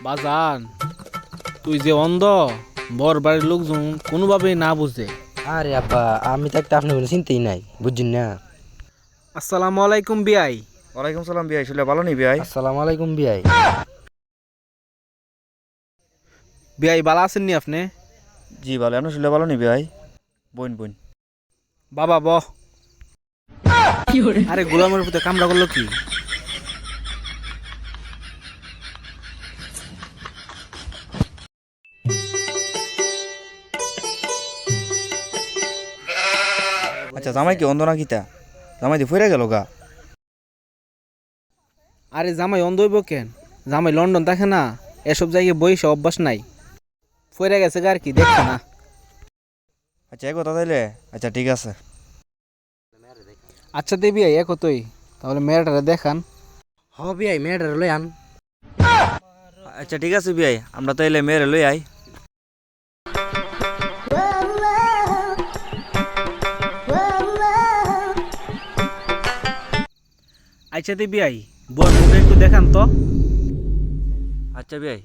বাজান, তুই যে অন্ধ, বর বাড়ির লোকজন কোনোভাবেই না বুঝে। আরে আব্বা, আমি থাকতে আপনি কোনো চিন্তাই নাই, বুঝছেন না? আসসালামু আলাইকুম বিয়াই। ওয়ালাইকুম সালাম বিয়াই, শুনলে ভালো নি বিয়াই? আসসালামু আলাইকুম বিয়াই। বিয়াই বালা আছেননি আপনি? জি ভালো, আপনি শুনলে ভালো নি বিয়াই? বোন বোন বাবা বহ। আরে গোলামের প্রতি কামড়া করলো কি? আচ্ছা, জামাই কি অন্ধ না কিতা? জামাই দিয়ে ফিরে গেল গা। আরে জামাই অন্ধ হইব কেন? জামাই লন্ডন থাকে না, এসব জায়গায় বইসে অভ্যাস নাই। ফইরা গেছে গা আর কি, দেখছে না। আচ্ছা এ কথা তাইলে, আচ্ছা ঠিক আছে। আচ্ছা দে বিয়াই এক তুই তাহলে মেয়েটারে দেখান। হ বিয়াই, মেয়েটার লই আন। আচ্ছা ঠিক আছে বিয়াই, আমরা তাইলে মেয়েরে লই আই। আচ্ছা দে বিয়াই, বর মুখে একটু দেখান তো। আচ্ছা বিয়াই,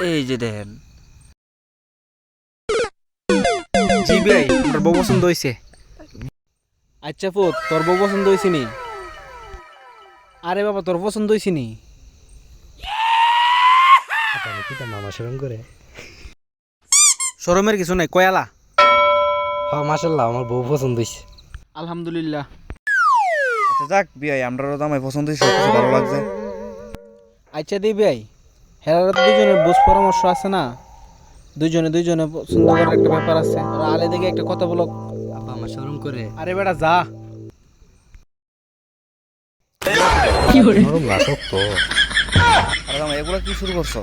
এই যে দেখেন। জি বিয়াই, আমার বউ পছন্দ হয়েছে। আচ্ছা ফুত, তোর বউ পছন্দ হয়েছে নি? আরে বাবা, তোর পছন্দ হয়েছে নি? আপনি কিতা মামা শরম করে? শরমের কিছু নাই, কয়ালা। হ মাশাআল্লাহ, আমার বউ পছন্দ হইছে। আলহামদুলিল্লাহ। আচ্ছা যাক বিয়াই, আমরাও জামাই পছন্দ হয়েছে, সব কিছু ভালো লাগছে। আচ্ছা দি বিয়াই, হেরারা তো দুজনের বুঝ পরামর্শ আছে না, দুজনে পছন্দ করার একটা ব্যাপার আছে। ওরা আলে দেখে একটা কথা বলো। আব্বা আমার শরম করে। আরে বেটা যা। নরম না শক্ত। আরে জামাই এগুলো কি শুরু করছো?